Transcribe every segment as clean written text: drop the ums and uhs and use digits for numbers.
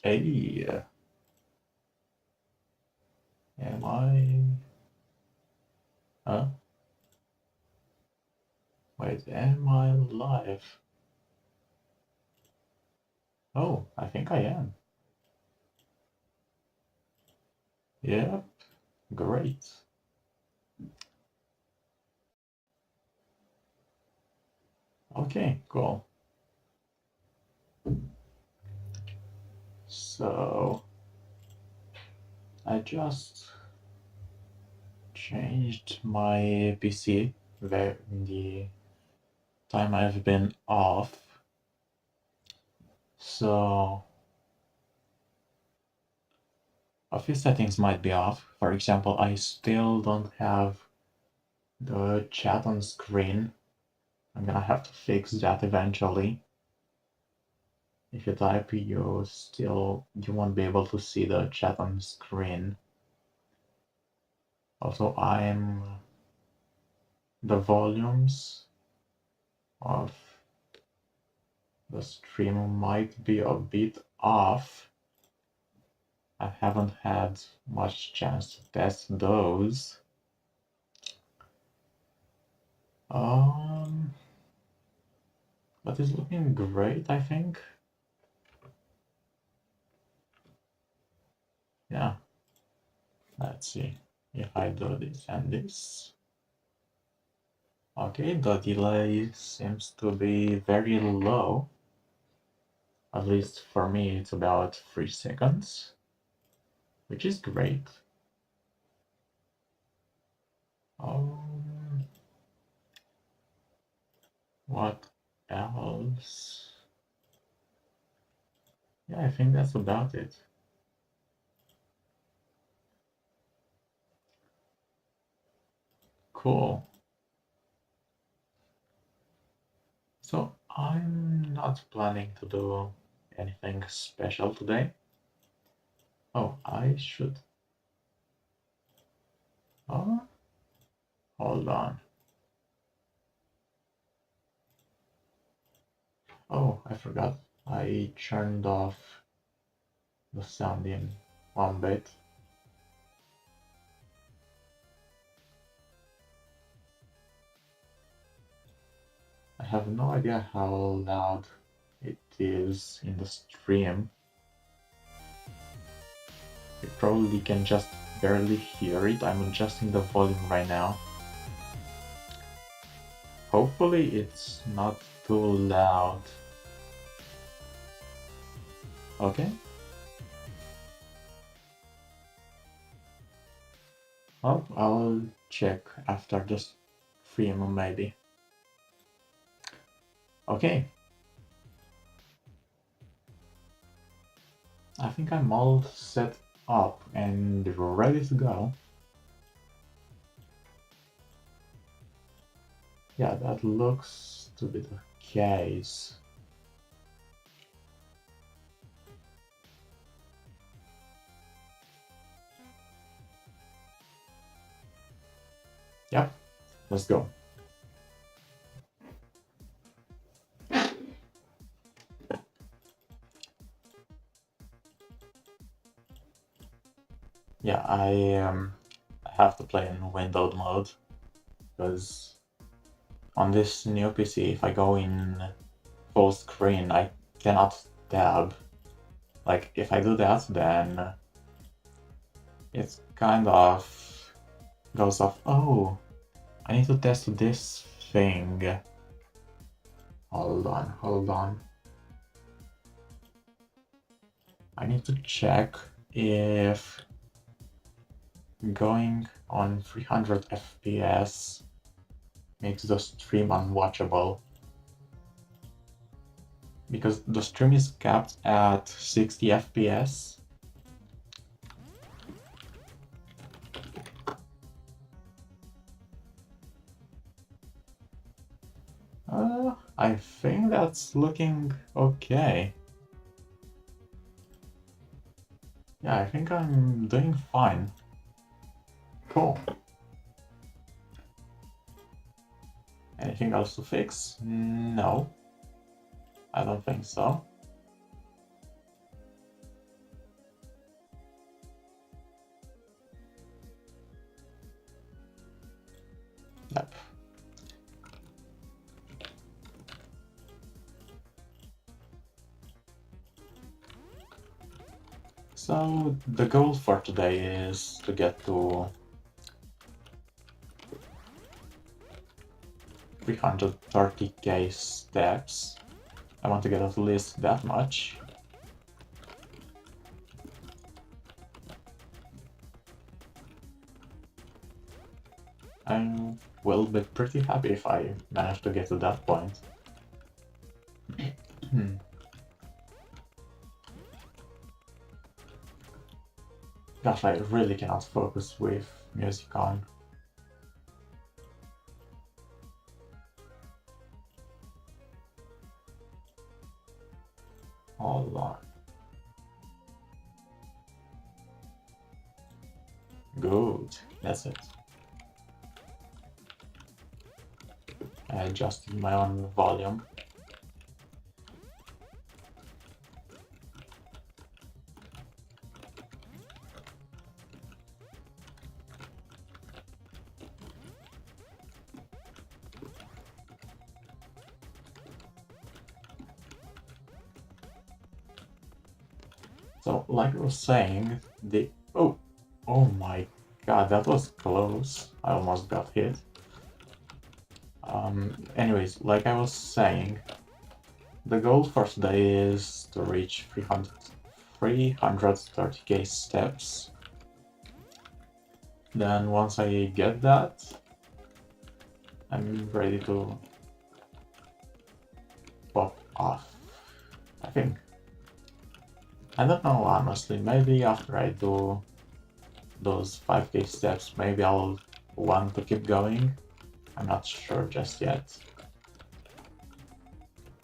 Hey, am I? Huh? Wait, am I live? Oh, I think I am. Yep, great. Okay, cool. So, I just changed my PC the time I've been off. So, a few settings might be off. For example, I still don't have the chat on screen. I'm gonna have to fix that eventually. If you type, you won't be able to see the chat on the screen. Also, the volumes of the stream might be a bit off. I haven't had much chance to test those. Um, but it's looking great, I think. Yeah, let's see if I do this and this. Okay, the delay seems to be very low. At least for me, it's about 3 seconds, which is great. Um, what else? Yeah, I think that's about it. Cool. So I'm not planning to do anything special today. Oh, I should. Oh, hold on. Oh, I forgot. I turned off the sound in one bit. I have no idea how loud it is in the stream. You probably can just barely hear it. I'm adjusting the volume right now. Hopefully it's not too loud. Okay. Well, I'll check after the stream maybe. Okay. I think I'm all set up and ready to go. Yeah, that looks to be the case. Yep, let's go. Yeah, I have to play in windowed mode because on this new PC, if I go in full screen, I cannot tab. Like, if I do that, then it's kind of goes off. Oh, I need to test this thing. Hold on, hold on. I need to check if going on 300 FPS makes the stream unwatchable. Because the stream is capped at 60 FPS. I think that's looking okay. Yeah, I think I'm doing fine. Cool. Anything else to fix? No. I don't think so. Yep. So the goal for today is to get to 330k steps. I want to get at least that much. I will be pretty happy if I manage to get to that point. Gosh, I really cannot focus with music on. Hold on. Good, that's it. I adjusted my own volume. So, like I was saying, oh my god, that was close. I almost got hit. Anyways, like I was saying, the goal for today is to reach 330k steps. Then once I get that, I'm ready to pop off, I think. I don't know, honestly. Maybe after I do those 5k steps, maybe I'll want to keep going. I'm not sure just yet.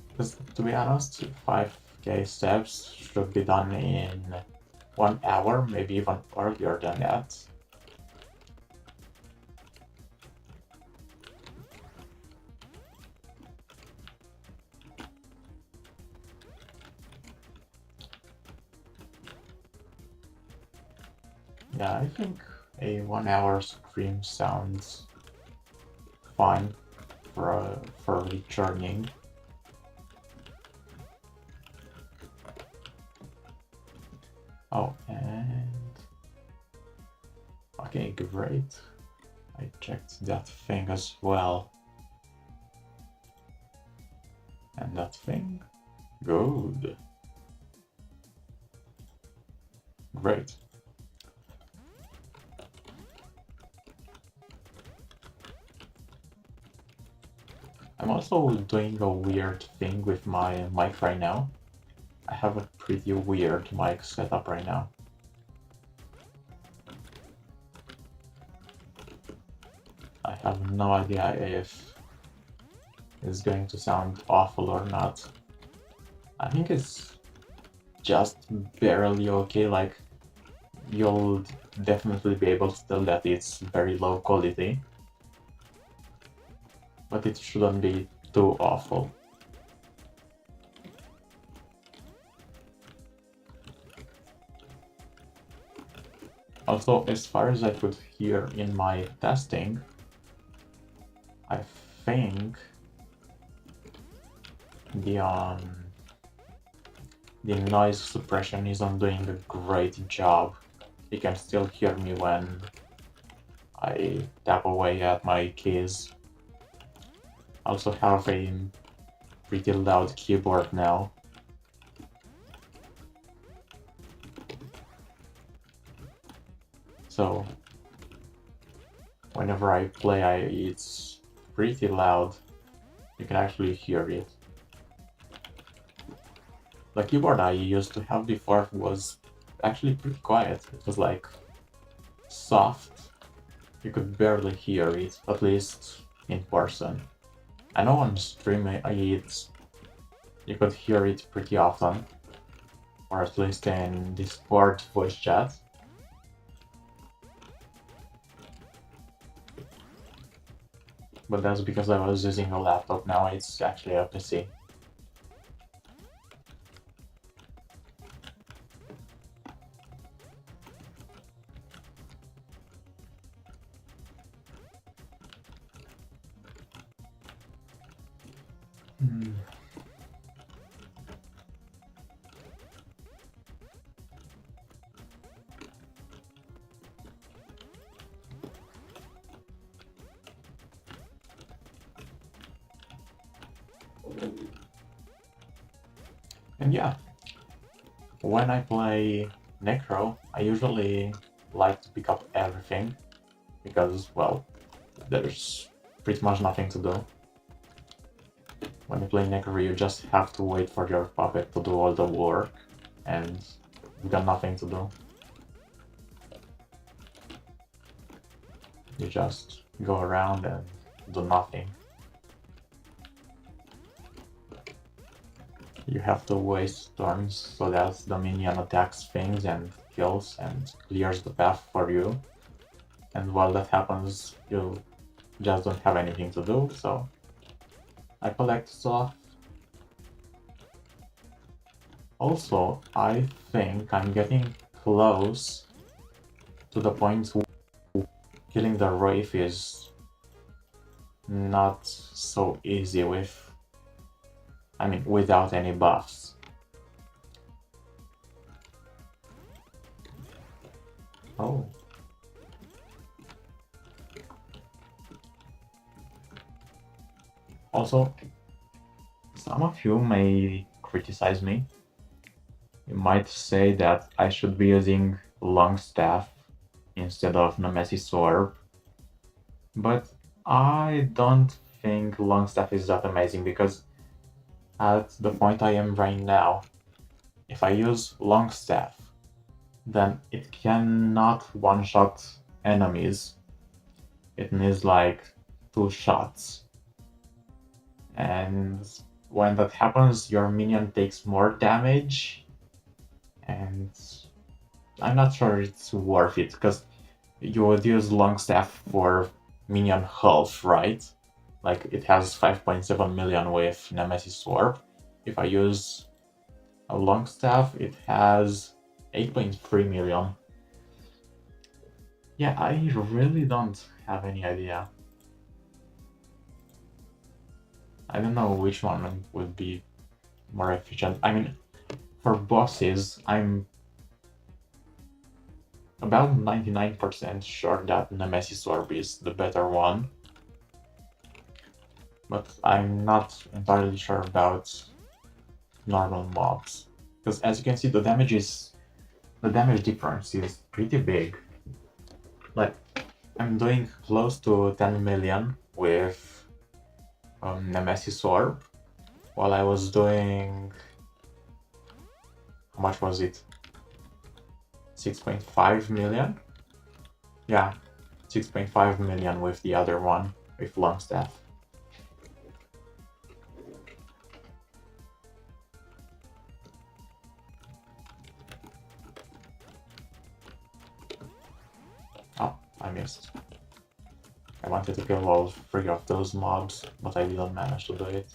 Because to be honest, 5k steps should be done in 1 hour, maybe even earlier than that. Yeah, I think a 1 hour stream sounds fine for returning. Oh, and okay, great. I checked that thing as well. And that thing? Good. Great. I'm also doing a weird thing with my mic right now. I have a pretty weird mic setup right now. I have no idea if it's going to sound awful or not. I think it's just barely okay, like you'll definitely be able to tell that it's very low quality, but it shouldn't be too awful. Also, as far as I could hear in my testing, I think the noise suppression isn't doing a great job. You can still hear me when I tap away at my keys. I also have a pretty loud keyboard now. So whenever I play, it's pretty loud. You can actually hear it. The keyboard I used to have before was actually pretty quiet. It was like soft. You could barely hear it, at least in person. I know on stream you could hear it pretty often, or at least in Discord voice chat. But that's because I was using a laptop. Now it's actually a PC. Hmm. And yeah, when I play Necro, I usually like to pick up everything because, well, there's pretty much nothing to do. When you play Necro, you just have to wait for your puppet to do all the work, and you got nothing to do. You just go around and do nothing. You have to waste turns so that the minion attacks things and kills and clears the path for you. And while that happens, you just don't have anything to do, so I collect stuff. Also, I think I'm getting close to the point where killing the Wraith is not so easy without any buffs. Oh. Also, some of you may criticize me. You might say that I should be using Longstaff instead of Nemesis Orb, but I don't think Longstaff is that amazing because at the point I am right now, if I use Longstaff, then it cannot one-shot enemies. It needs like 2 shots. And when that happens, your minion takes more damage, and I'm not sure it's worth it, because you would use Longstaff for minion health, right? Like, it has 5.7 million with Nemesis Sword. If I use a Longstaff, it has 8.3 million. Yeah, I really don't have any idea. I don't know which one would be more efficient. I mean, for bosses, I'm about 99% sure that Nemesis Orb is the better one. But I'm not entirely sure about normal mobs. Because as you can see, the damage difference is pretty big. Like, I'm doing close to 10 million with Nemesis Orb, while I was doing... How much was it? 6.5 million? Yeah, 6.5 million with the other one, with Longstaff. Oh, I missed. I wanted to kill all 3 of those mobs, but I didn't manage to do it.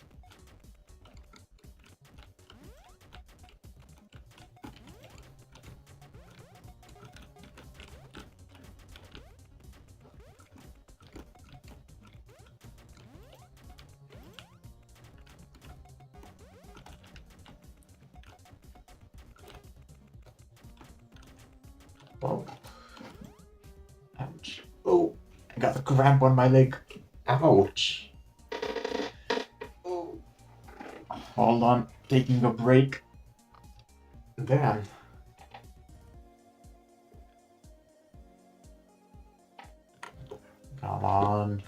Whoa. Ouch. Oh, I got a cramp on my leg. Ouch. Oh. Hold on, taking a break. Damn. Come on.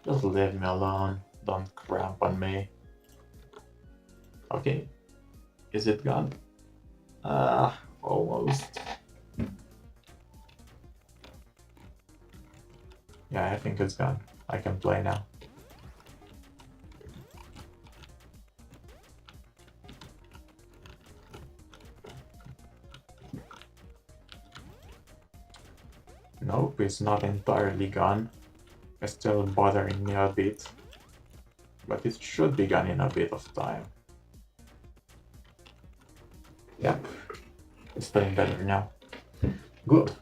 Just leave me alone. Don't cramp on me. Okay. Is it gone? Almost. Yeah, I think it's gone. I can play now. Nope, it's not entirely gone. It's still bothering me a bit. But it should be gone in a bit of time. Yep. It's playing better now. Good.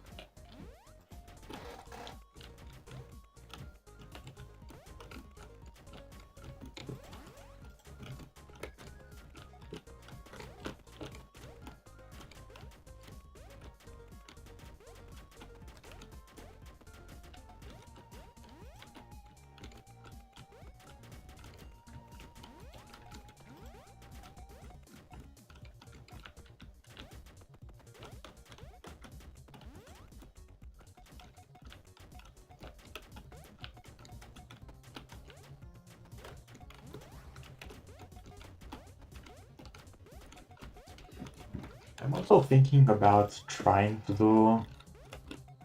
I'm also thinking about trying to do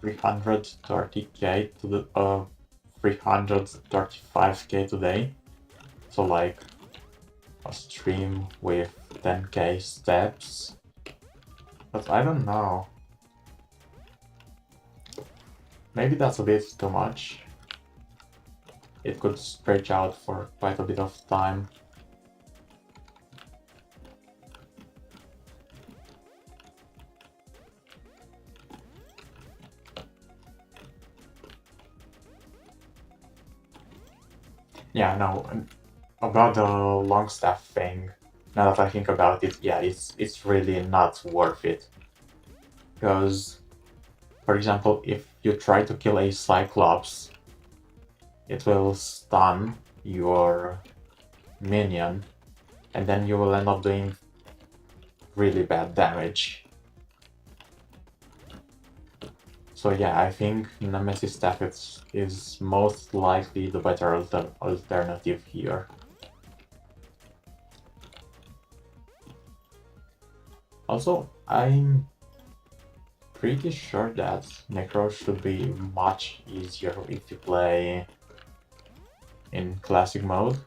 330k to the 335k today. So like a stream with 10k steps. But I don't know. Maybe that's a bit too much. It could stretch out for quite a bit of time. Yeah, no, about the long staff thing, now that I think about it, yeah, it's really not worth it. Because, for example, if you try to kill a Cyclops, it will stun your minion, and then you will end up doing really bad damage. So yeah, I think Nemesis staff is most likely the better alternative here. Also, I'm pretty sure that Necro should be much easier if you play in classic mode.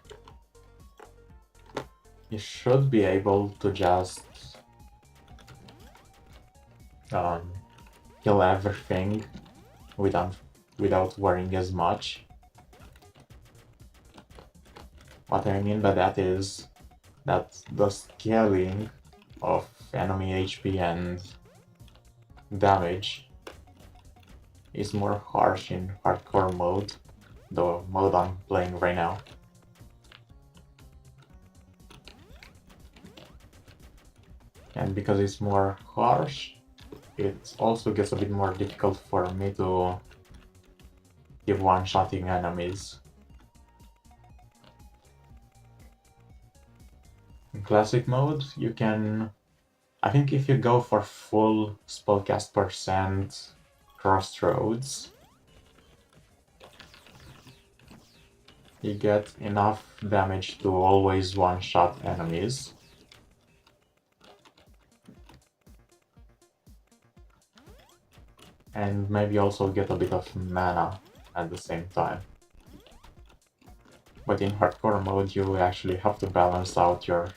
You should be able to just kill everything without worrying as much. What I mean by that is that the scaling of enemy HP and damage is more harsh in hardcore mode, the mode I'm playing right now. And because it's more harsh, it also gets a bit more difficult for me to keep one-shotting enemies. In classic mode, you can... I think if you go for full spellcast percent crossroads, you get enough damage to always one-shot enemies. And maybe also get a bit of mana at the same time. But in hardcore mode, you actually have to balance out your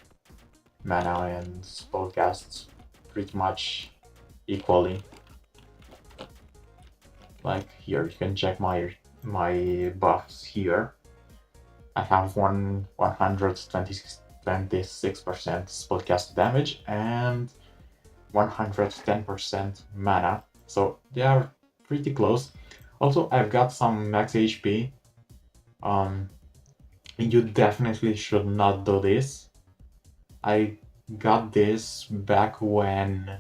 mana and spellcasts pretty much equally. Like here, you can check my buffs here. I have 126% spellcast damage and 110% mana, so they are pretty close. Also, I've got some max HP. You definitely should not do this. I got this back when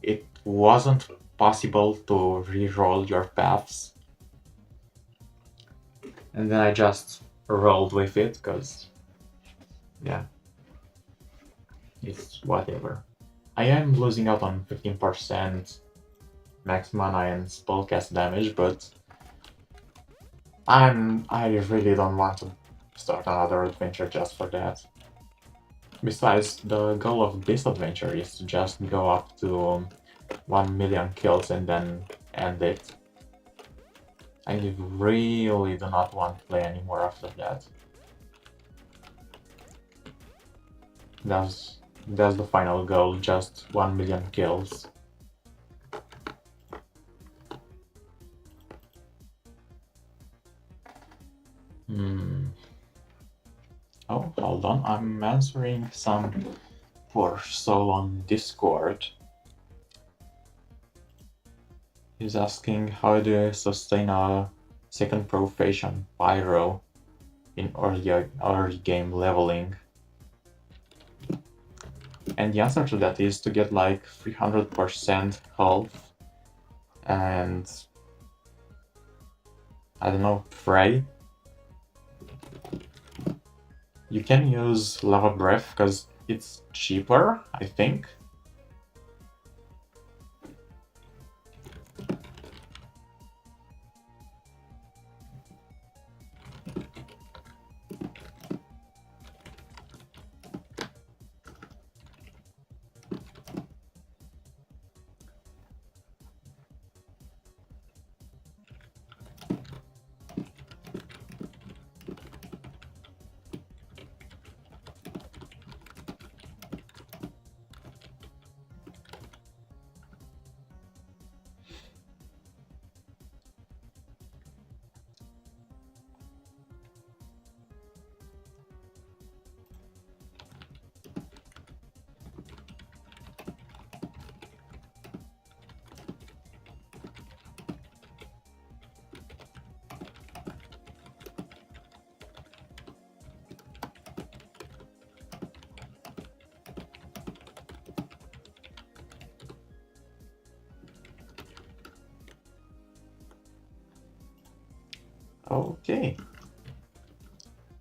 it wasn't possible to re-roll your paths. And then I just rolled with it, because, yeah, it's whatever. I am losing out on 15% max mana and spellcast damage, but I really don't want to start another adventure just for that. Besides, the goal of this adventure is to just go up to 1 million kills and then end it. I really do not want to play anymore after that. That's the final goal, just 1 million kills. Oh, hold on, I'm answering some poor soul on Discord. He's asking how do you sustain a second profession pyro in early game leveling? And the answer to that is to get like 300% health and, I don't know, pray. You can use lava breath because it's cheaper, I think. Okay.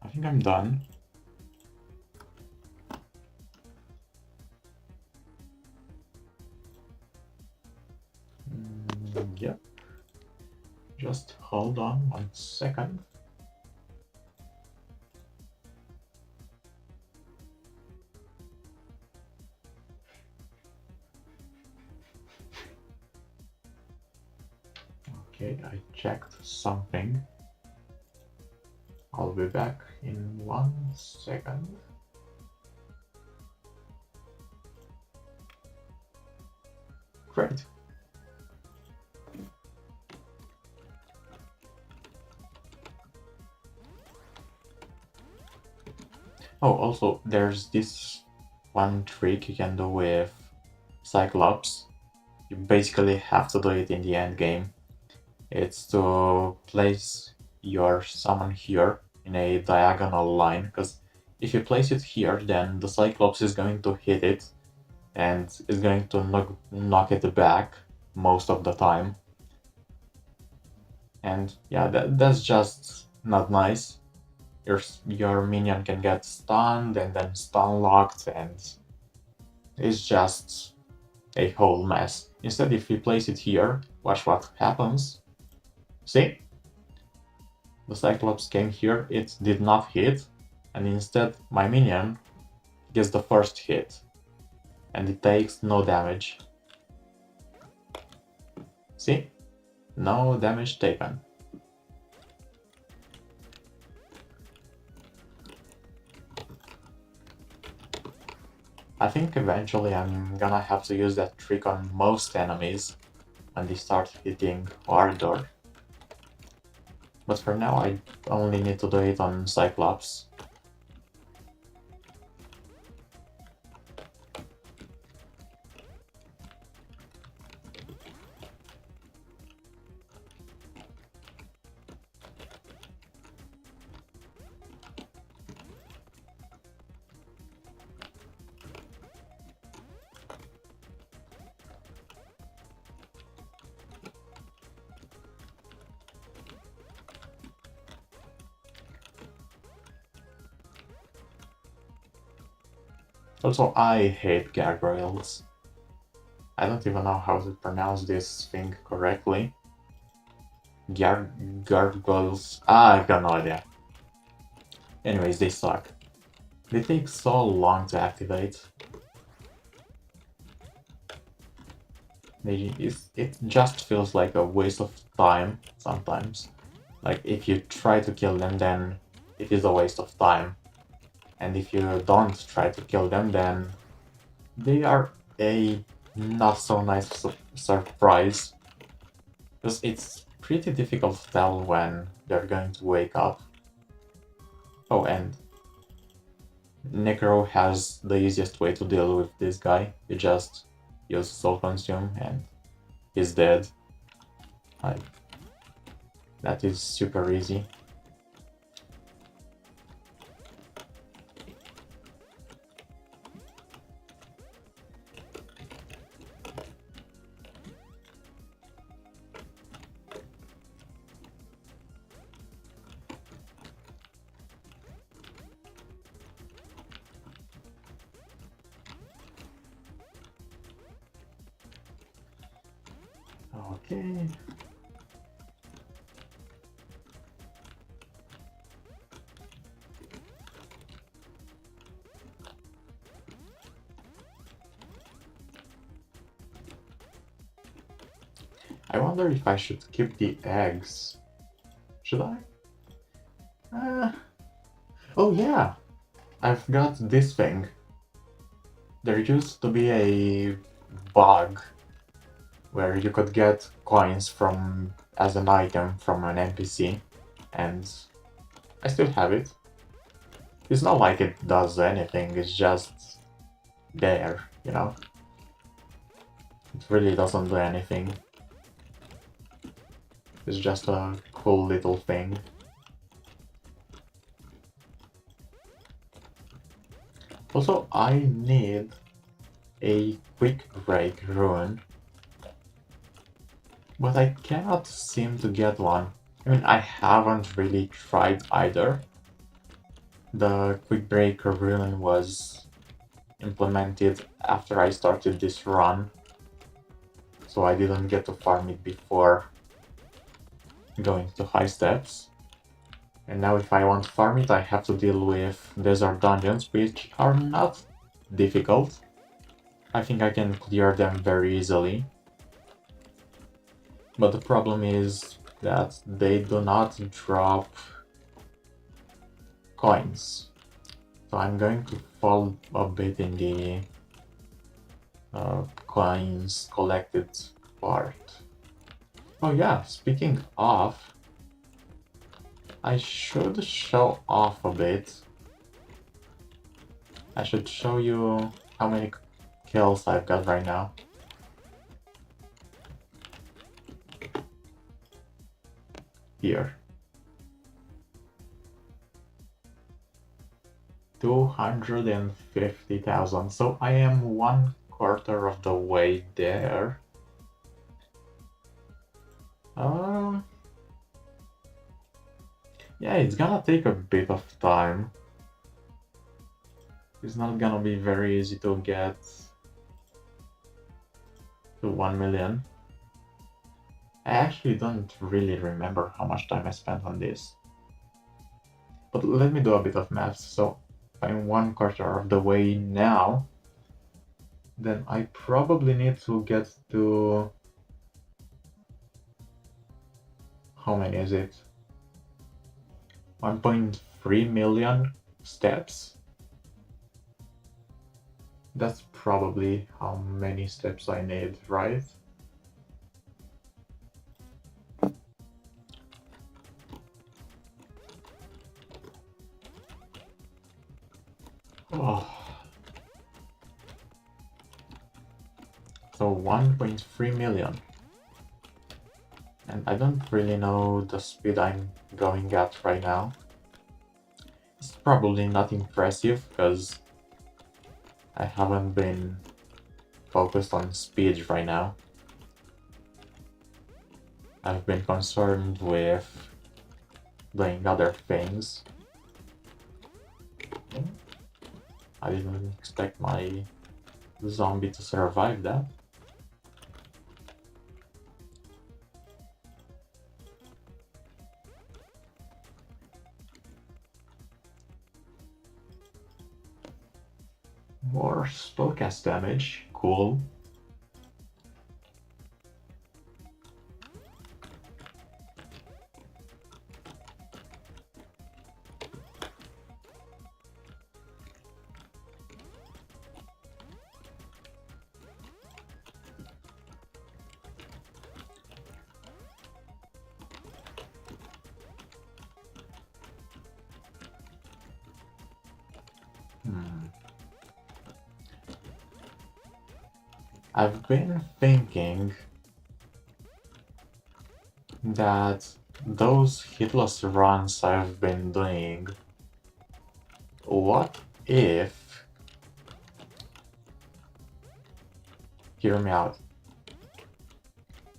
I think I'm done. Yep. Just hold on 1 second. Okay, I checked something. I'll be back in 1 second. Great. Oh, also, there's this one trick you can do with Cyclops. You basically have to do it in the end game. It's to place your summon here in a diagonal line, because if you place it here, then the Cyclops is going to hit it and is going to knock it back most of the time. And yeah, that's just not nice. Your minion can get stunned and then stun locked, and it's just a whole mess. Instead, if you place it here, watch what happens. See? The Cyclops came here, it did not hit, and instead my minion gets the first hit, and it takes no damage. See? No damage taken. I think eventually I'm gonna have to use that trick on most enemies when they start hitting harder. But for now I only need to do it on Cyclops. Also, I hate gargoyles. I don't even know how to pronounce this thing correctly. Gargoyles. I've got no idea. Anyways, they suck. They take so long to activate. It just feels like a waste of time sometimes. Like, if you try to kill them, then it is a waste of time. And if you don't try to kill them, then they are a not so nice surprise. Because it's pretty difficult to tell when they're going to wake up. Oh, and Necro has the easiest way to deal with this guy. You just use Soul Consume and he's dead. Like, that is super easy. Okay. I wonder if I should keep the eggs. Should I? Oh yeah! I've got this thing. There used to be a bug where you could get coins from as an item from an NPC, and I still have it. It's not like it does anything, it's just there, you know? It really doesn't do anything. It's just a cool little thing. Also, I need a quick break rune, but I cannot seem to get one. I mean, I haven't really tried either. The quick break rune was implemented after I started this run, so I didn't get to farm it before going to high steps. And now if I want to farm it, I have to deal with desert dungeons, which are not difficult. I think I can clear them very easily. But the problem is that they do not drop coins. So I'm going to fall a bit in the coins collected part. Oh yeah, speaking of, I should show off a bit. I should show you how many kills I've got right now. Here. 250,000. So I am 1/4 of the way there. Yeah, it's gonna take a bit of time. It's not gonna be very easy to get to 1 million. I actually don't really remember how much time I spent on this. But let me do a bit of maths. So if I'm 1/4 of the way now, then I probably need to get to... How many is it? 1.3 million steps? That's probably how many steps I need, right? Oh. So 1.3 million. And I don't really know the speed I'm going at right now. It's probably not impressive because I haven't been focused on speed right now. I've been concerned with doing other things. I didn't expect my zombie to survive that. More spellcast damage, cool. I've been thinking that those hitless runs I've been doing, what if... Hear me out.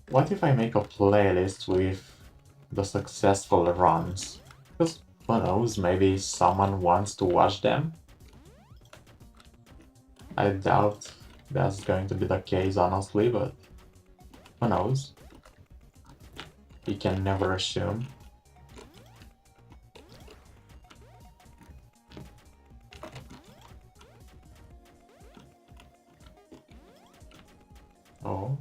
What if I make a playlist with the successful runs? Because who knows, maybe someone wants to watch them? I doubt that's going to be the case, honestly, but who knows? You can never assume. Oh.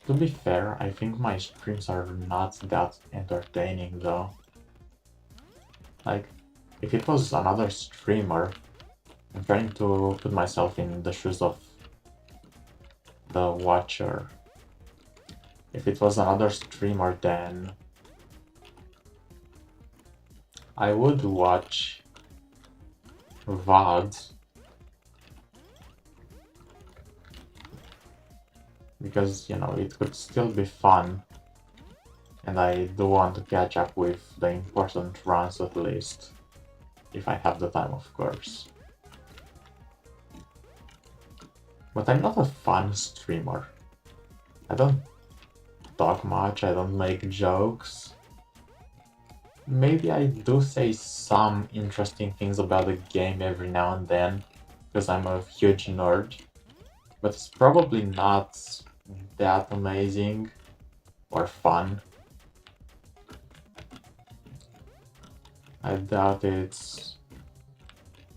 To be fair, I think my streams are not that entertaining though. Like, if it was another streamer, I'm trying to put myself in the shoes of the watcher. If it was another streamer, then I would watch VODs. Because, you know, it could still be fun. And I do want to catch up with the important runs at least. If I have the time, of course. But I'm not a fun streamer. I don't talk much, I don't make jokes. Maybe I do say some interesting things about the game every now and then, because I'm a huge nerd. But it's probably not that amazing or fun. I doubt it's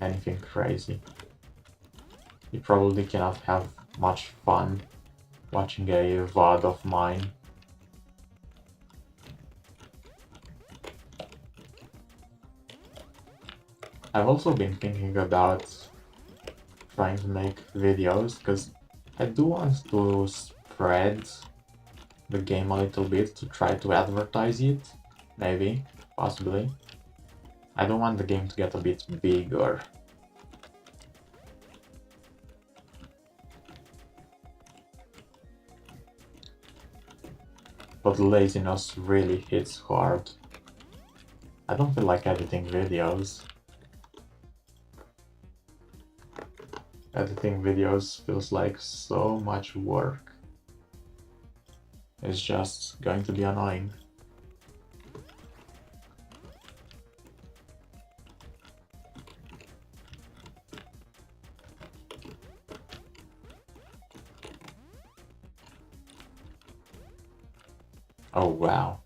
anything crazy. You probably cannot have much fun watching a VOD of mine. I've also been thinking about trying to make videos, because I do want to spread the game a little bit to try to advertise it, maybe, possibly. I don't want the game to get a bit bigger. But laziness really hits hard. I don't feel like editing videos. Editing videos feels like so much work. It's just going to be annoying. Oh wow.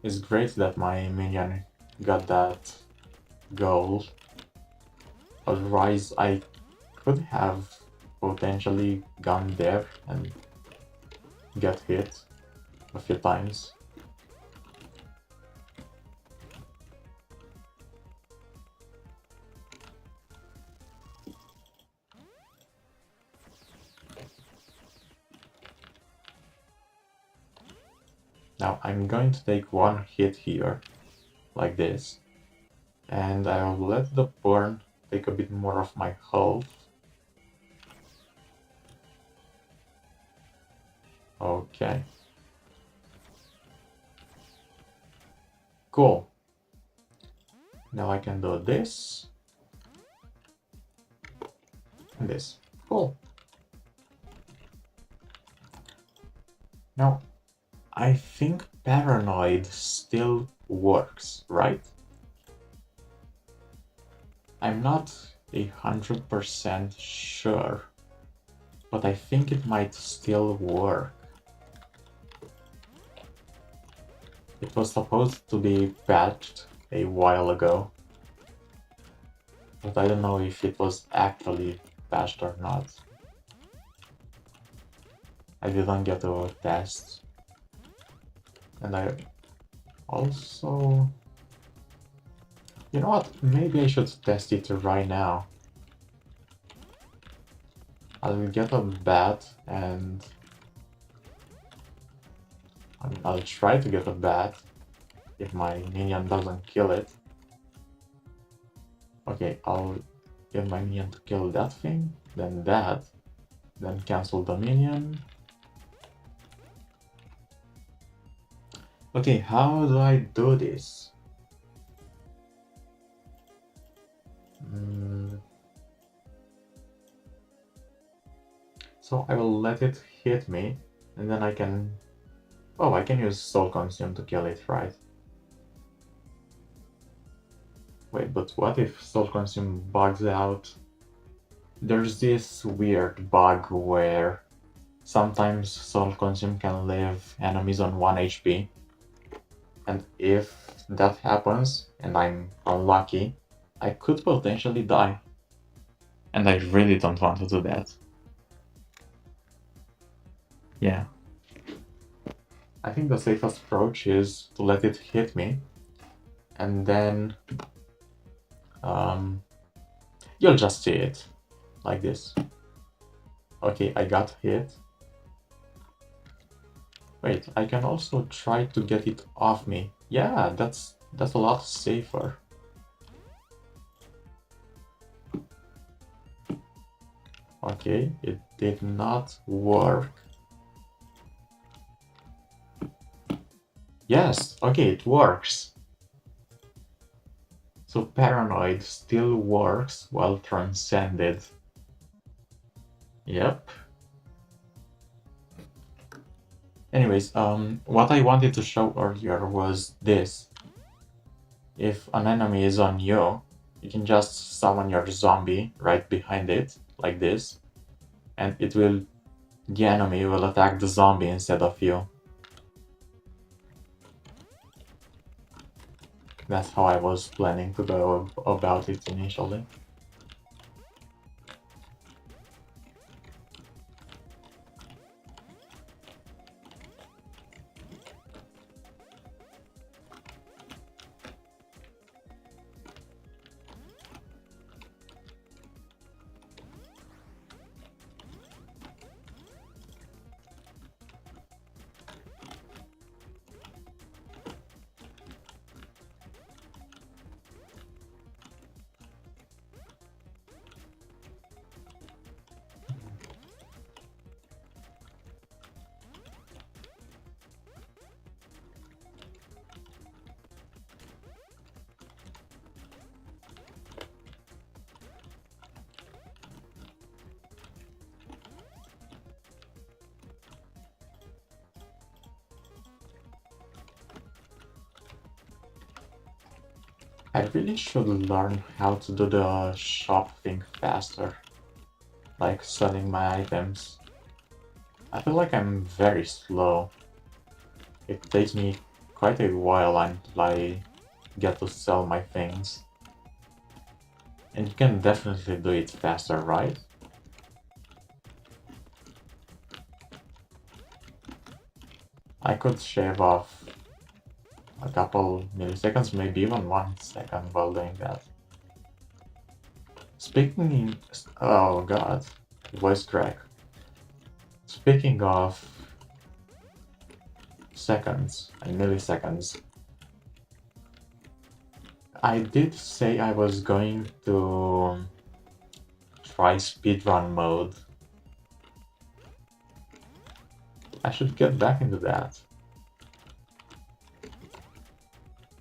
It's great that my minion got that goal. Otherwise I could have potentially gone there and get hit a few times. Now I'm going to take one hit here, like this, and I'll let the burn take a bit more of my health. Okay. Cool. Now I can do this. And this. Cool. Now, I think Paranoid still works, right? I'm not 100% sure, but I think it might still work. It was supposed to be patched a while ago, but I don't know if it was actually patched or not. I didn't get to test. And I also... You know what? Maybe I should test it right now. I'll get a bat and... I'll try to get a bat if my minion doesn't kill it. Okay, I'll get my minion to kill that thing, then that, then cancel the minion. Okay, how do I do this? So I will let it hit me, and then I can... Oh, I can use Soul Consume to kill it, right? Wait, but what if Soul Consume bugs out? There's this weird bug where sometimes Soul Consume can leave enemies on 1 HP. And if that happens, and I'm unlucky, I could potentially die. And I really don't want to do that. Yeah. I think the safest approach is to let it hit me, and then you'll just see it, like this. Okay, I got hit. Wait, I can also try to get it off me. Yeah, that's a lot safer. Okay, it did not work. Yes, okay, it works. So paranoid still works while transcended. Yep. Anyways, what I wanted to show earlier was this. If an enemy is on you, you can just summon your zombie right behind it, like this, and the enemy will attack the zombie instead of you. That's how I was planning to go about it initially. I really should learn how to do the shop thing faster, like selling my items. I feel like I'm very slow. It takes me quite a while until I get to sell my things. And you can definitely do it faster, right? I could shave off a couple milliseconds, maybe even 1 second while doing that. Speaking... Oh god, voice crack. Speaking of seconds and milliseconds, I did say I was going to try speedrun mode. I should get back into that.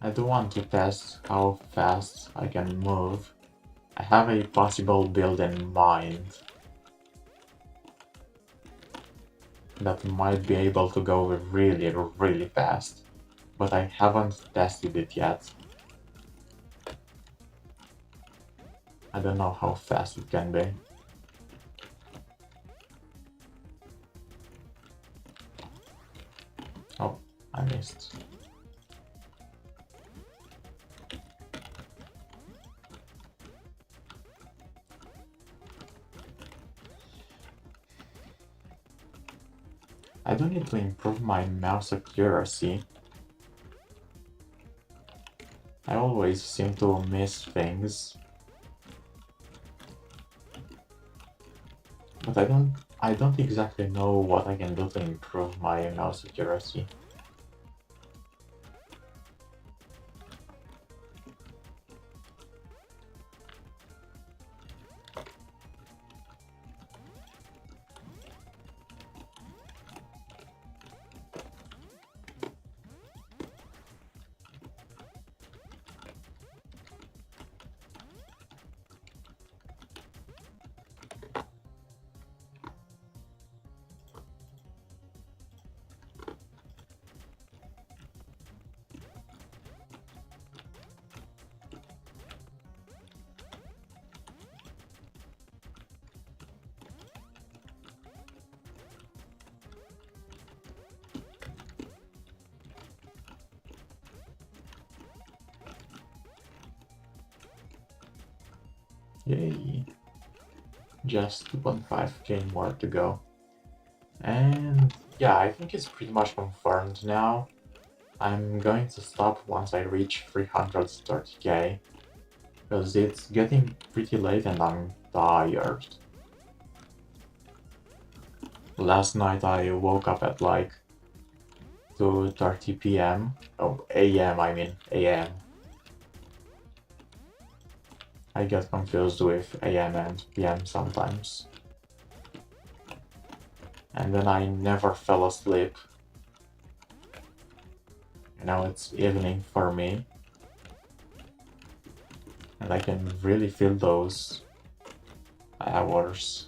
I do want to test how fast I can move. I have a possible build in mind that might be able to go really, really fast, but I haven't tested it yet. I don't know how fast it can be. Oh, I missed. I do need to improve my mouse accuracy. I always seem to miss things. But I don't exactly know what I can do to improve my mouse accuracy. Yay! Just 2.5k more to go. And yeah, I think it's pretty much confirmed now. I'm going to stop once I reach 330k, because it's getting pretty late and I'm tired. Last night I woke up at like 2:30 p.m. Oh, a.m. I mean, a.m. I get confused with a.m. and p.m. sometimes. And then I never fell asleep. You know, it's evening for me. And I can really feel those hours.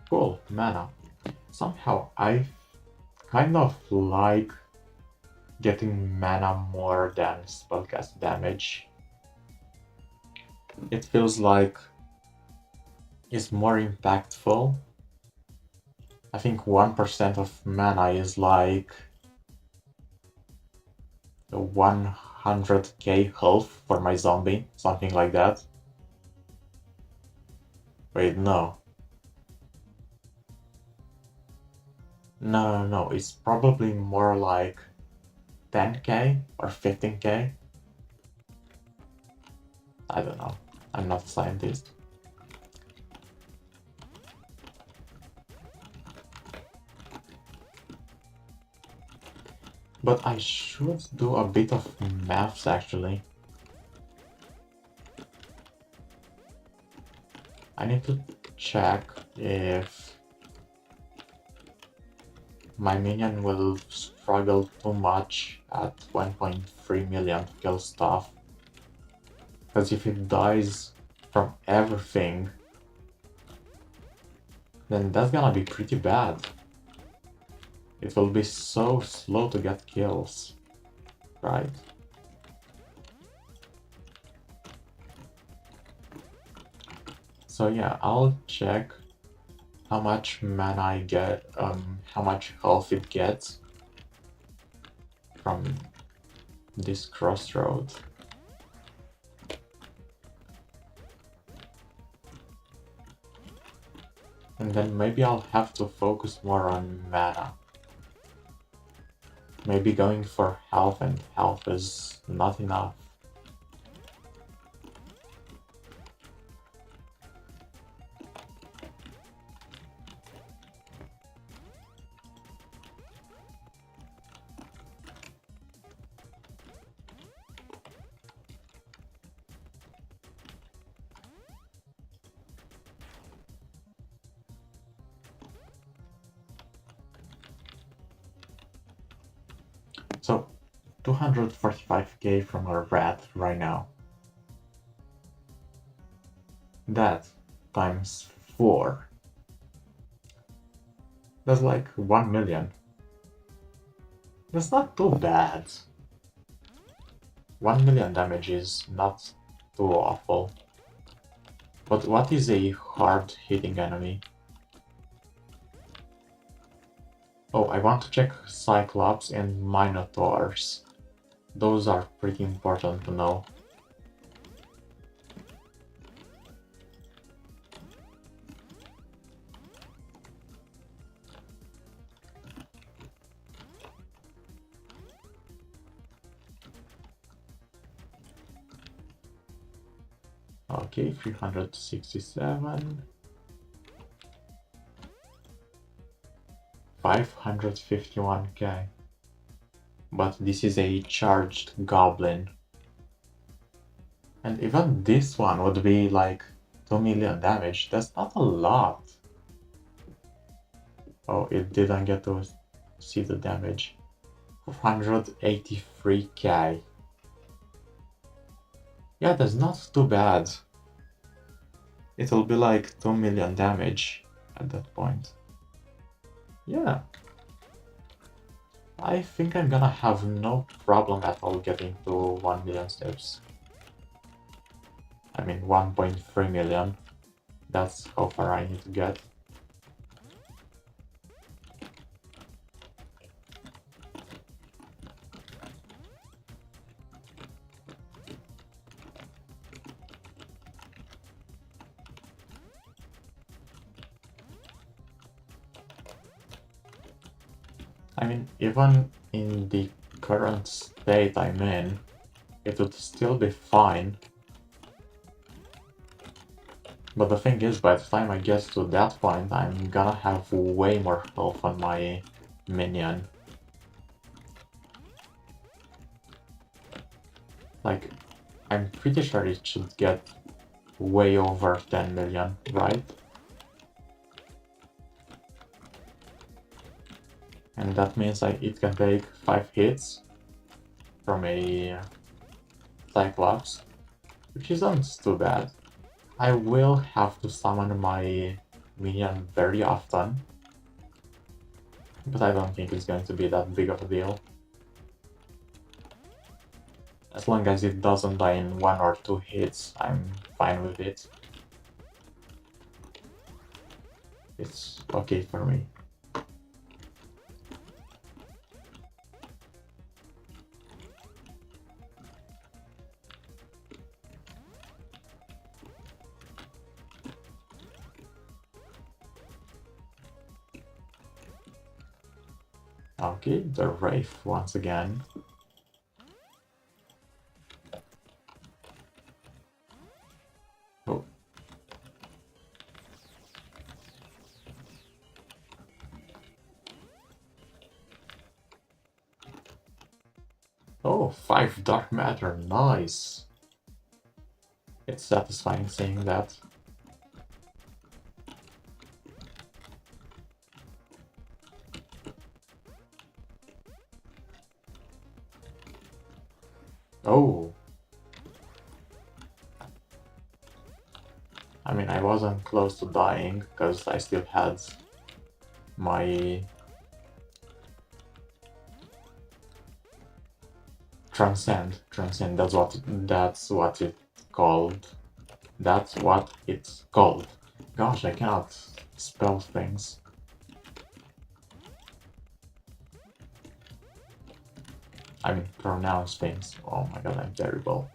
Cool, mana. Somehow I kind of like getting mana more than spellcast damage. It feels like it's more impactful. I think 1% of mana is like 100k health for my zombie, something like that. Wait, no. No, it's probably more like 10k or 15k. I don't know. I'm not a scientist. But I should do a bit of maths actually. I need to check if my minion will struggle too much at 1.3 million to kill stuff. Because if it dies from everything, then that's gonna be pretty bad. It will be so slow to get kills, right? So yeah, I'll check how much mana I get, how much health it gets from this crossroad. And then maybe I'll have to focus more on mana. Maybe going for health, and health is not enough. So 245k from a rat right now. That times 4. That's like 1 million. That's not too bad. 1 million damage is not too awful. But what is a hard hitting enemy? Oh, I want to check Cyclops and Minotaurs. Those are pretty important to know. Okay, 367. 551k. But this is a charged goblin. And even this one would be like 2 million damage. That's not a lot. Oh, it didn't get to see the damage. 483k. Yeah, that's not too bad. It'll be like 2 million damage at that point. Yeah. I think I'm gonna have no problem at all getting to 1 million steps. I mean 1.3 million. That's how far I need to get. I mean, even in the current state I'm in, it would still be fine. But the thing is, by the time I get to that point, I'm gonna have way more health on my minion. Like, I'm pretty sure it should get way over 10 million, right? And that means it can take 5 hits from a Cyclops, which isn't too bad. I will have to summon my minion very often, but I don't think it's going to be that big of a deal. As long as it doesn't die in 1 or 2 hits, I'm fine with it. It's okay for me. Okay, the Wraith once again. Oh. Oh, 5 dark matter, nice! It's satisfying seeing that. Oh! I mean, I wasn't close to dying, because I still had my Transcend, that's what it's called. That's what it's called. Gosh, I cannot spell things. I mean, pronounce things. Oh my god, I'm terrible.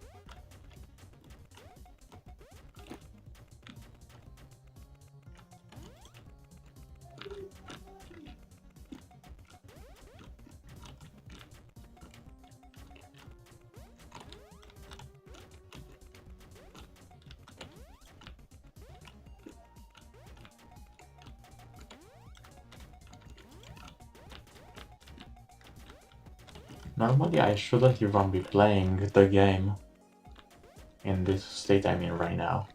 Normally, I shouldn't even be playing the game in this state I'm in right now.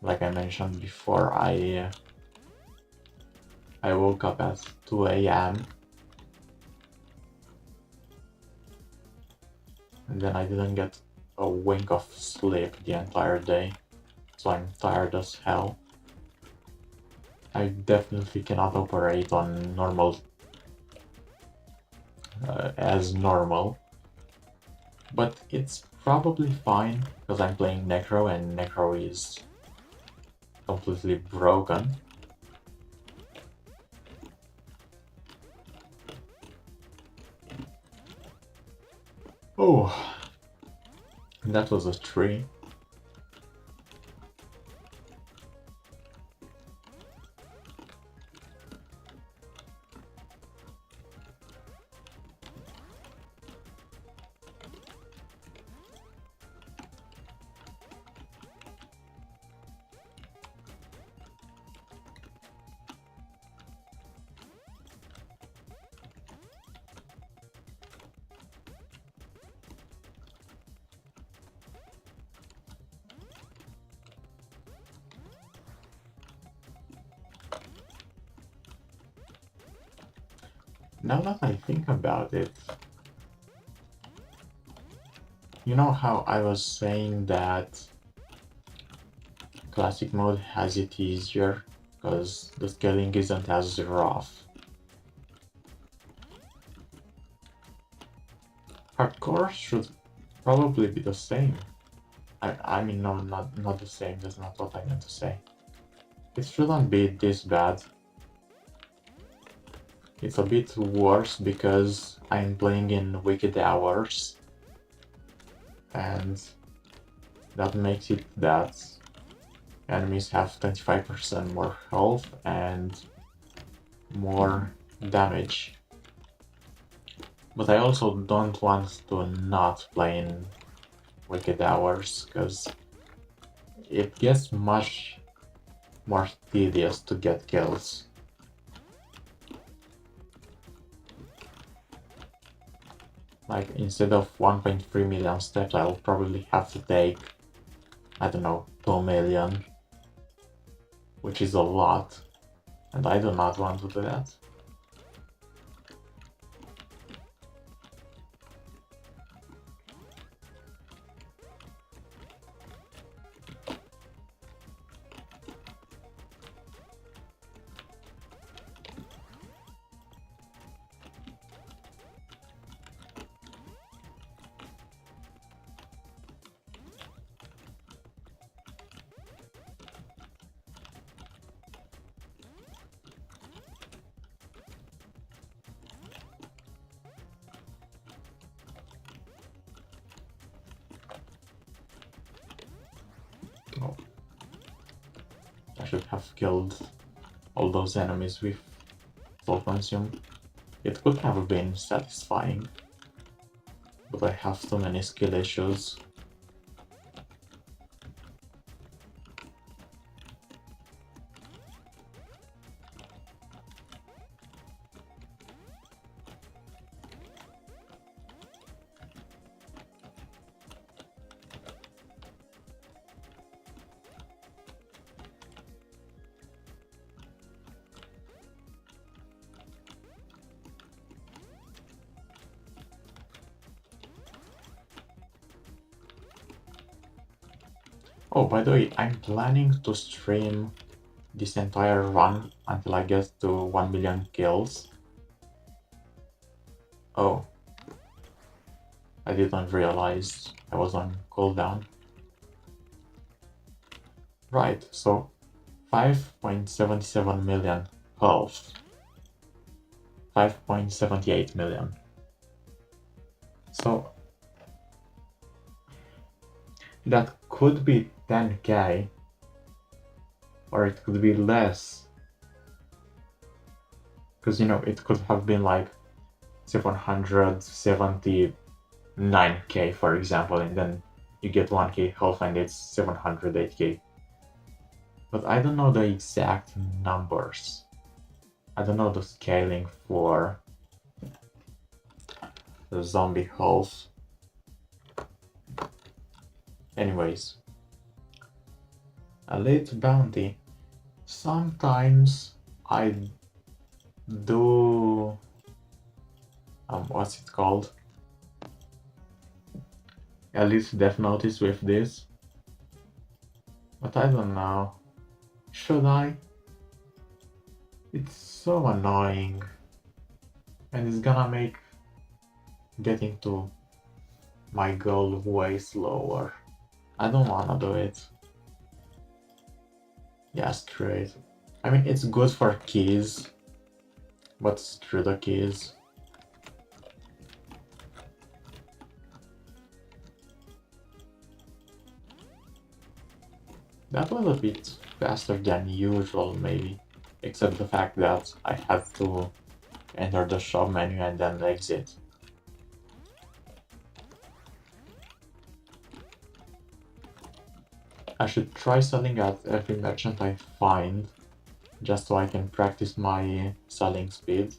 Like I mentioned before, I woke up at 2 a.m. and then I didn't get a wink of sleep the entire day, so I'm tired as hell. I definitely cannot operate on normal as normal, but it's probably fine because I'm playing Necro and Necro is completely broken. Oh, that was a tree. Now that I think about it, you know how I was saying that classic mode has it easier because the scaling isn't as rough. Hardcore should probably be the same. I mean, no, not the same, that's not what I meant to say. It shouldn't be this bad. It's a bit worse because I'm playing in Wicked Hours, and that makes it that enemies have 25% more health and more damage. But I also don't want to not play in Wicked Hours, because it gets much more tedious to get kills. Like, instead of 1.3 million steps, I'll probably have to take, I don't know, 2 million, which is a lot, and I do not want to do that. Oh. I should have killed all those enemies with soul consume. It could have been satisfying, but I have too many skill issues. Oh, by the way, I'm planning to stream this entire run until I get to 1 million kills. Oh, I didn't realize I was on cooldown. Right, so 5.77 million health. 5.78 million. So that could be 10k, or it could be less. Because, you know, it could have been like 779k, for example, and then you get 1k health and it's 708k. But I don't know the exact numbers. I don't know the scaling for the zombie health. Anyways, elite bounty. Sometimes I do what's it called? Elite death notice with this. But I don't know. Should I? It's so annoying. And it's gonna make getting to my goal way slower. I don't wanna do it. Yeah, screw it. I mean, it's good for keys, but screw the keys. That was a bit faster than usual, maybe, except the fact that I had to enter the shop menu and then exit. I should try selling at every merchant I find, just so I can practice my selling speed.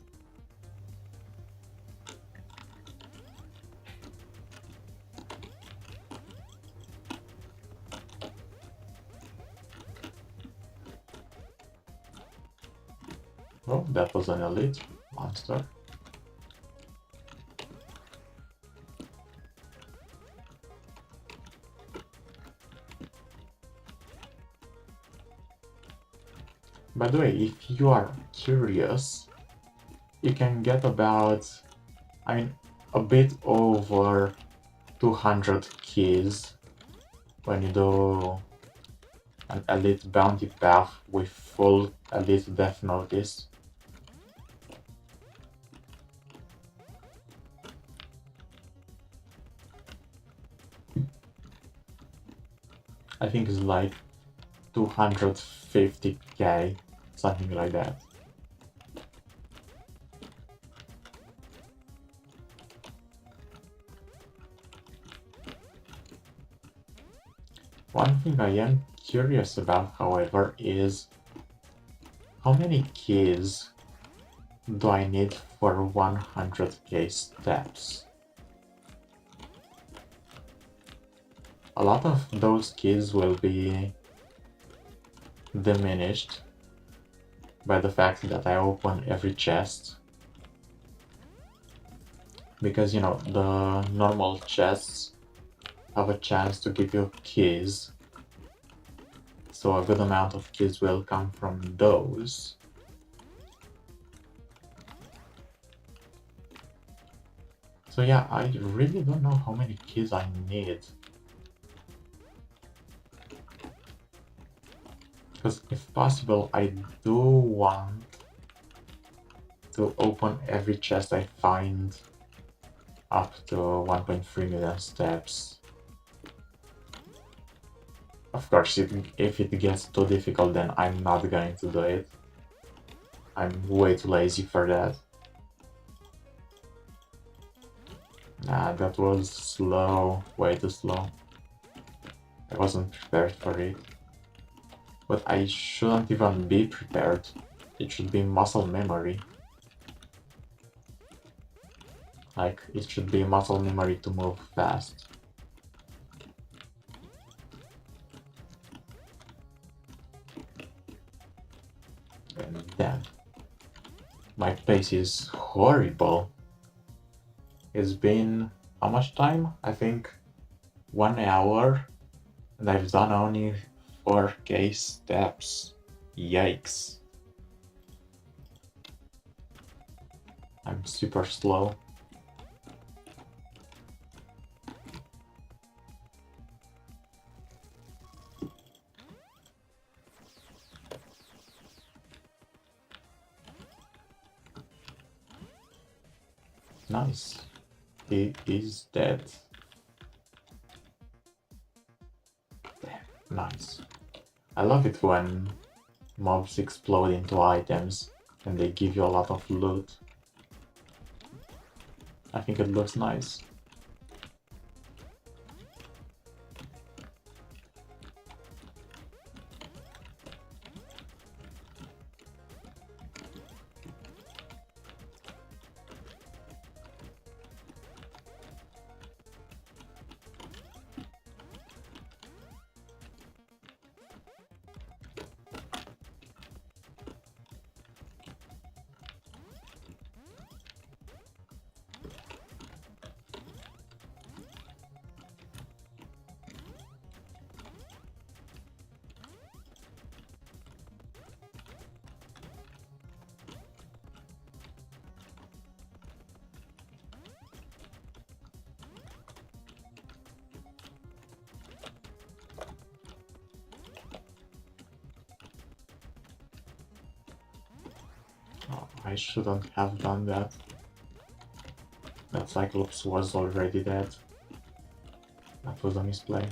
Oh, that was an elite monster. By the way, if you are curious, you can get about, I mean, a bit over 200 keys when you do an elite bounty path with full elite death notice. I think it's like 250k, something like that. One thing I am curious about, however, is how many keys do I need for 100k steps? A lot of those keys will be diminished by the fact that I open every chest. Because, you know, the normal chests have a chance to give you keys. So a good amount of keys will come from those. So yeah, I really don't know how many keys I need. Because if possible, I do want to open every chest I find up to 1.3 million steps. Of course, if it gets too difficult, then I'm not going to do it. I'm way too lazy for that. Nah, that was slow, way too slow. I wasn't prepared for it. But I shouldn't even be prepared. It should be muscle memory. Like, it should be muscle memory to move fast. And then, my pace is horrible. It's been how much time? I think 1 hour, and I've done only 4k steps. Yikes. I'm super slow. Nice. He is dead. Nice. I love it when mobs explode into items and they give you a lot of loot. I think it looks nice. Oh, I shouldn't have done that. That Cyclops was already dead. That was a misplay.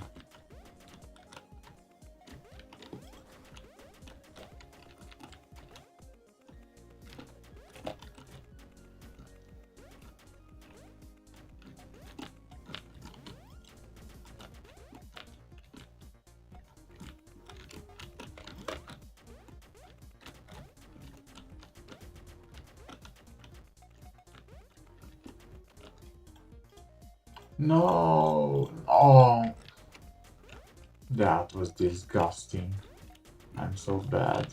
No! Oh! That was disgusting. I'm so bad.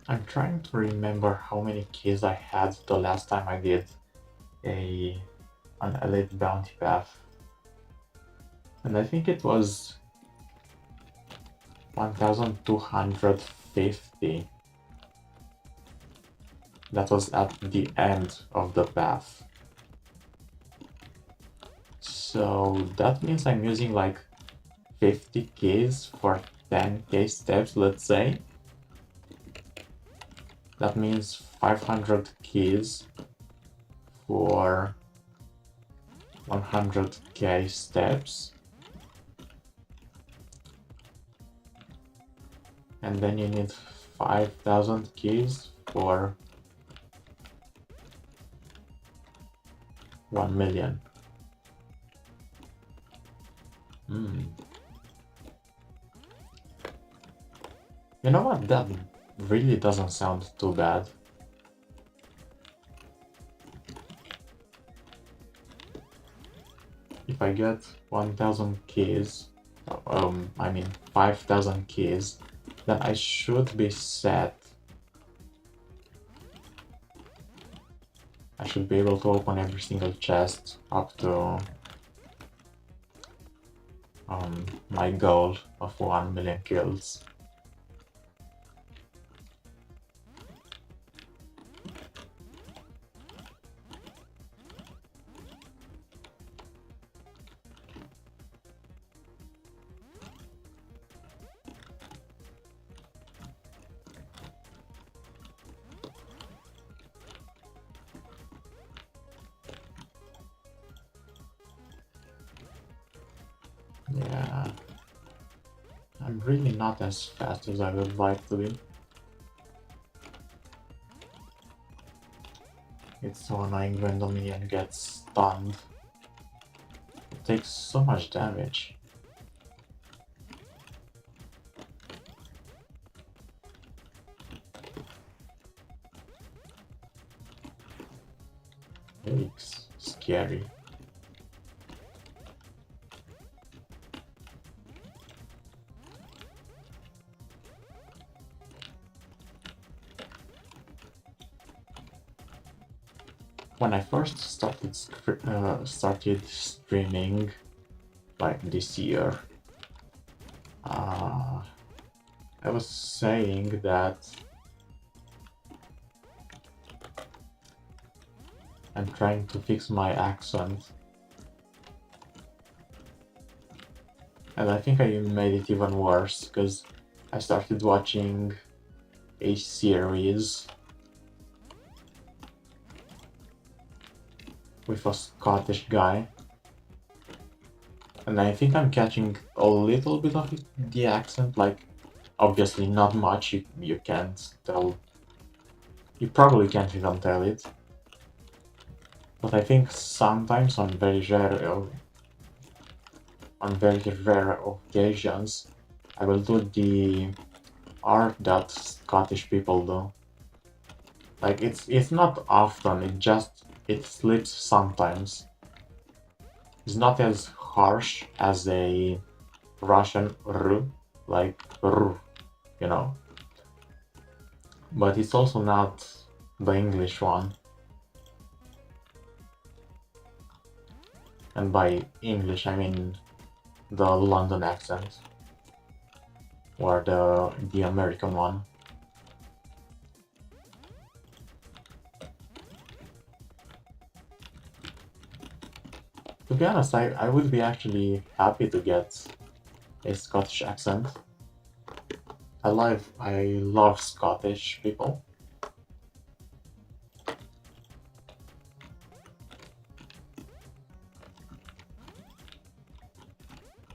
I'm trying to remember how many keys I had the last time I did an elite bounty path. And I think it was 1250. That was at the end of the path. So that means I'm using like 50 keys for 10k steps, let's say. That means 500 keys for 100k steps. And then you need 5,000 keys for 1 million. You know what? That really doesn't sound too bad. If I get 1000 keys, I mean 5000 keys, then I should be set. I should be able to open every single chest up to my goal of 1 million kills. Yeah, I'm really not as fast as I would like to be. It's so annoying when the minion gets stunned. It takes so much damage. It's scary. When I first started streaming, like this year, I was saying that I'm trying to fix my accent, and I think I made it even worse because I started watching a series with a Scottish guy, and I think I'm catching a little bit of the accent, like obviously not much, you can't tell, you probably can't even tell it, but I think sometimes on very rare occasions I will do the art that Scottish people do. Like it's not often, it slips sometimes. It's not as harsh as a Russian r, like r, you know. But it's also not the English one. And by English I mean the London accent. Or the American one. To be honest, I would be actually happy to get a Scottish accent. I love Scottish people.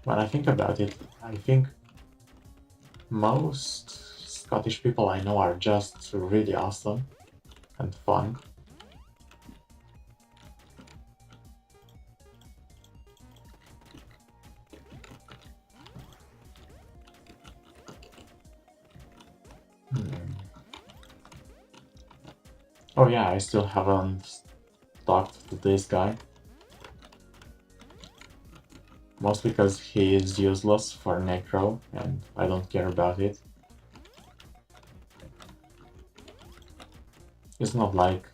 When I think about it, I think most Scottish people I know are just really awesome and fun. Hmm. Oh yeah, I still haven't talked to this guy. Mostly because he is useless for Necro, and I don't care about it. It's not like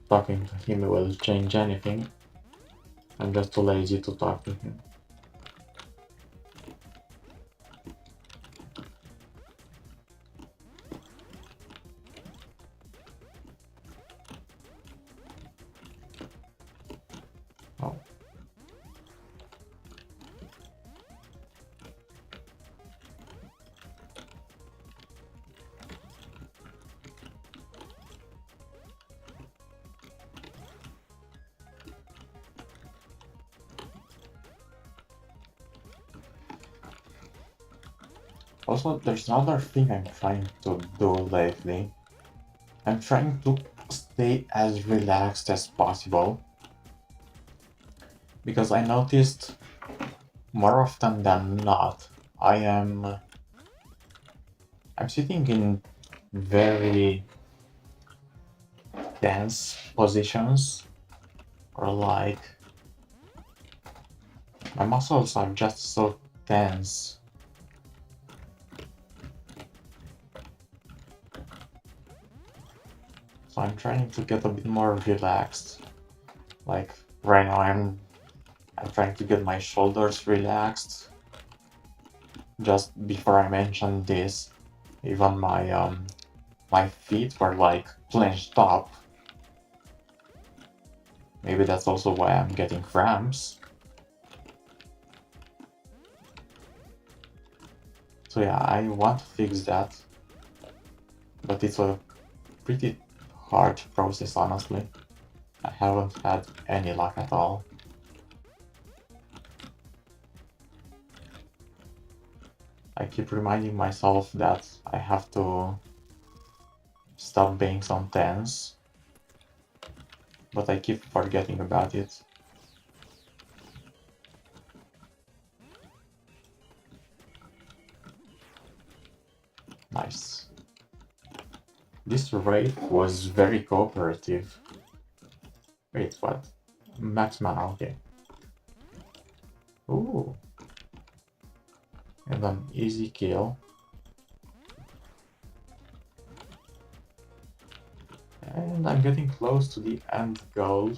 talking to him will change anything. I'm just too lazy to talk to him. Oh. Also, there's another thing I'm trying to do lately. I'm trying to stay as relaxed as possible. Because I noticed more often than not, I am I'm sitting in very tense positions, or like my muscles are just so tense. So I'm trying to get a bit more relaxed. Like right now I'm trying to get my shoulders relaxed. Just before I mentioned this, even my feet were like clenched up. Maybe that's also why I'm getting cramps. So yeah, I want to fix that, but it's a pretty hard process, honestly. I haven't had any luck at all. I keep reminding myself that I have to stop being so tense, but I keep forgetting about it. Nice. This raid was very cooperative. Wait, what? Max mana, okay. Ooh. And an easy kill. And I'm getting close to the end goal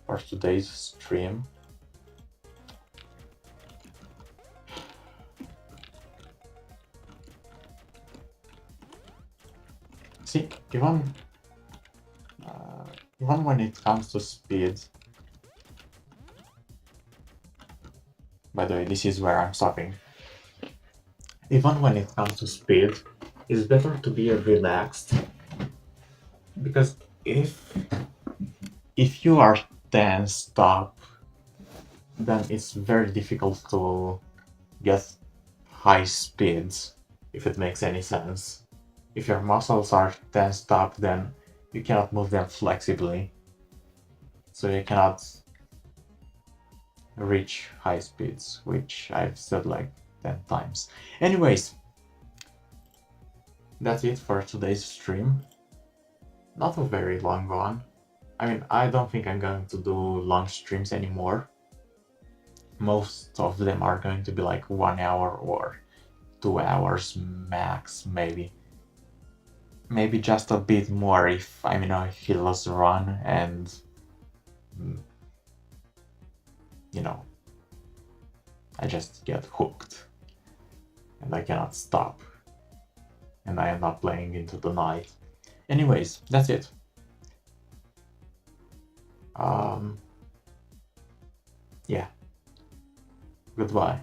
for today's stream. See, even when it comes to speed, by the way, this is where I'm stopping. Even when it comes to speed, it's better to be relaxed, because if you are tensed up, then it's very difficult to get high speeds, if it makes any sense. If your muscles are tensed up, then you cannot move them flexibly, so you cannot reach high speeds, which I've said like 10 times. Anyways, that's it for today's stream. Not a very long one. I mean, I don't think I'm going to do long streams anymore. Most of them are going to be like 1 hour or 2 hours max, maybe. Maybe just a bit more if I'm in a hitless run and, you know, I just get hooked and I cannot stop and I end up playing into the night. Anyways, that's it. Yeah. Goodbye.